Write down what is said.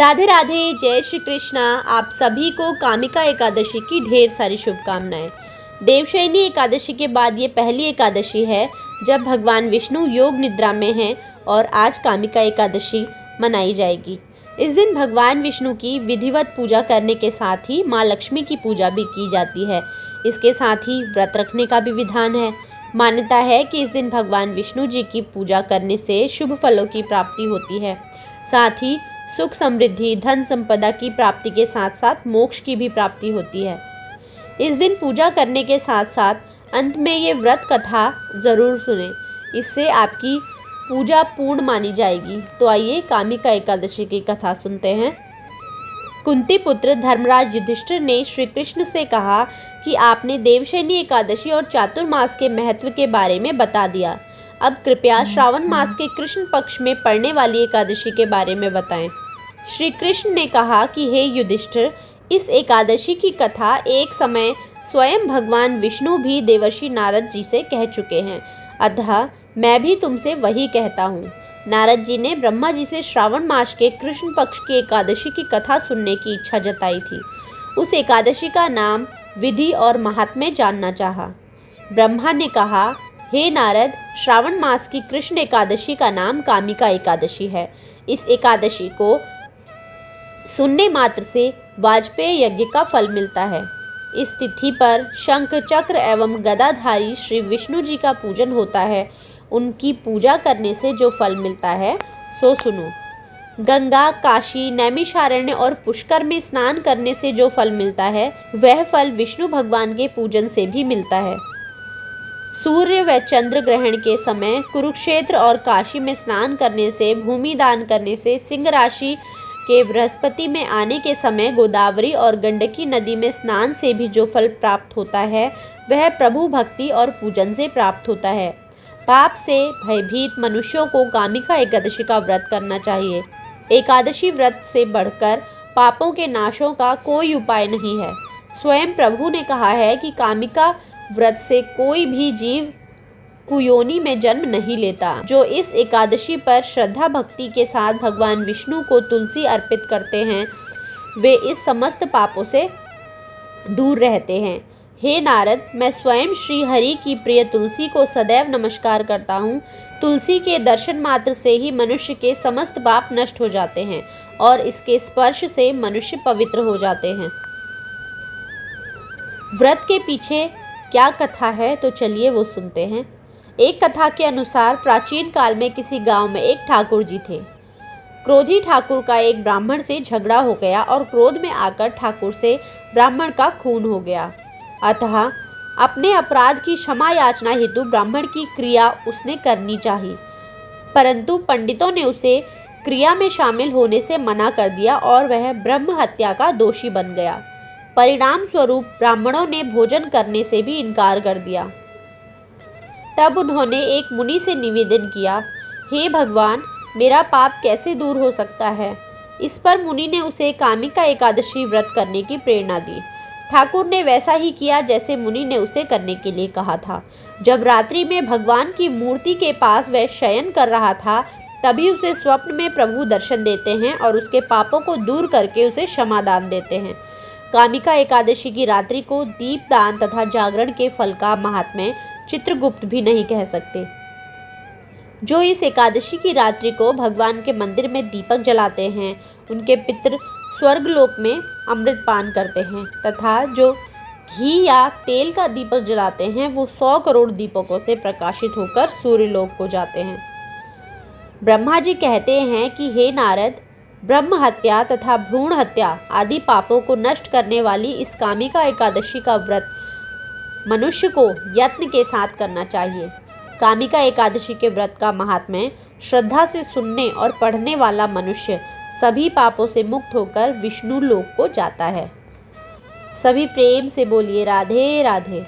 राधे राधे, जय श्री कृष्णा। आप सभी को कामिका एकादशी की ढेर सारी शुभकामनाएं। देवशयनी एकादशी के बाद ये पहली एकादशी है जब भगवान विष्णु योग निद्रा में हैं और आज कामिका एकादशी मनाई जाएगी। इस दिन भगवान विष्णु की विधिवत पूजा करने के साथ ही माँ लक्ष्मी की पूजा भी की जाती है। इसके साथ ही व्रत रखने का भी विधान है। मान्यता है कि इस दिन भगवान विष्णु जी की पूजा करने से शुभ फलों की प्राप्ति होती है। साथ ही सुख समृद्धि, धन संपदा की प्राप्ति के साथ साथ मोक्ष की भी प्राप्ति होती है। इस दिन पूजा करने के साथ साथ अंत में ये व्रत कथा ज़रूर सुने, इससे आपकी पूजा पूर्ण मानी जाएगी। तो आइए कामिका एकादशी की कथा सुनते हैं। कुंती पुत्र धर्मराज युधिष्ठिर ने श्री कृष्ण से कहा कि आपने देवशयनी एकादशी और चातुर्मास के महत्व के बारे में बता दिया। अब कृपया श्रावण मास के कृष्ण पक्ष में पड़ने वाली एकादशी के बारे में बताएं। श्री कृष्ण ने कहा कि हे युधिष्ठिर, इस एकादशी की कथा एक समय स्वयं भगवान विष्णु भी देवर्षि नारद जी से कह चुके हैं, अतः मैं भी तुमसे वही कहता हूँ। नारद जी ने ब्रह्मा जी से श्रावण मास के कृष्ण पक्ष की एकादशी की कथा सुनने की इच्छा जताई थी। उस एकादशी का नाम, विधि और महात्म्य जानना चाहा। ब्रह्मा ने कहा, हे नारद, श्रावण मास की कृष्ण एकादशी का नाम कामिका एकादशी है। इस एकादशी को सुनने मात्र से वाजपेय यज्ञ का फल मिलता है। इस तिथि पर शंख, चक्र एवं गदाधारी श्री विष्णु जी का पूजन होता है। उनकी पूजा करने से जो फल मिलता है सो सुनो। गंगा, काशी, नैमिषारण्य और पुष्कर में स्नान करने से जो फल मिलता है वह फल विष्णु भगवान के पूजन से भी मिलता है। सूर्य व चंद्र ग्रहण के समय कुरुक्षेत्र और काशी में स्नान करने से, भूमि दान करने से, सिंह राशि के बृहस्पति में आने के समय गोदावरी और गंडकी नदी में स्नान से भी जो फल प्राप्त होता है वह प्रभु भक्ति और पूजन से प्राप्त होता है। पाप से भयभीत मनुष्यों को कामिका एकादशी का व्रत करना चाहिए। एकादशी व्रत से बढ़कर पापों के नाशों का कोई उपाय नहीं है। स्वयं प्रभु ने कहा है कि कामिका व्रत से कोई भी जीव कुयोनि में जन्म नहीं लेता। जो इस एकादशी पर श्रद्धा भक्ति के साथ भगवान विष्णु को तुलसी अर्पित करते हैं वे इस समस्त पापों से दूर रहते हैं। हे नारद, मैं स्वयं श्री हरि की प्रिय तुलसी को सदैव नमस्कार करता हूँ। तुलसी के दर्शन मात्र से ही मनुष्य के समस्त पाप नष्ट हो जाते हैं और इसके स्पर्श से मनुष्य पवित्र हो जाते हैं। व्रत के पीछे क्या कथा है तो चलिए वो सुनते हैं। एक कथा के अनुसार प्राचीन काल में किसी गांव में एक ठाकुर जी थे। क्रोधी ठाकुर का एक ब्राह्मण से झगड़ा हो गया और क्रोध में आकर ठाकुर से ब्राह्मण का खून हो गया। अतः अपने अपराध की क्षमा याचना हेतु ब्राह्मण की क्रिया उसने करनी चाहिए, परंतु पंडितों ने उसे क्रिया में शामिल होने से मना कर दिया और वह ब्रह्म हत्या का दोषी बन गया। परिणाम स्वरूप ब्राह्मणों ने भोजन करने से भी इनकार कर दिया। तब उन्होंने एक मुनि से निवेदन किया, हे भगवान, मेरा पाप कैसे दूर हो सकता है। इस पर मुनि ने उसे कामिका एकादशी व्रत करने की प्रेरणा दी। ठाकुर ने वैसा ही किया जैसे मुनि ने उसे करने के लिए कहा था। जब रात्रि में भगवान की मूर्ति के पास वह शयन कर रहा था तभी उसे स्वप्न में प्रभु दर्शन देते हैं और उसके पापों को दूर करके उसे क्षमा दान देते हैं। कामिका एकादशी की रात्रि को दीपदान तथा जागरण के फल का महात्म्य चित्रगुप्त भी नहीं कह सकते। जो इस एकादशी की रात्रि को भगवान के मंदिर में दीपक जलाते हैं उनके पितृ स्वर्गलोक में अमृत पान करते हैं तथा जो घी या तेल का दीपक जलाते हैं वो 100 करोड़ दीपकों से प्रकाशित होकर सूर्यलोक को जाते हैं। ब्रह्मा जी कहते हैं कि हे नारद, ब्रह्म हत्या तथा भ्रूण हत्या आदि पापों को नष्ट करने वाली इस कामिका एकादशी का व्रत मनुष्य को यत्न के साथ करना चाहिए। कामिका एकादशी के व्रत का महात्म्य श्रद्धा से सुनने और पढ़ने वाला मनुष्य सभी पापों से मुक्त होकर विष्णु लोक को जाता है। सभी प्रेम से बोलिए राधे राधे।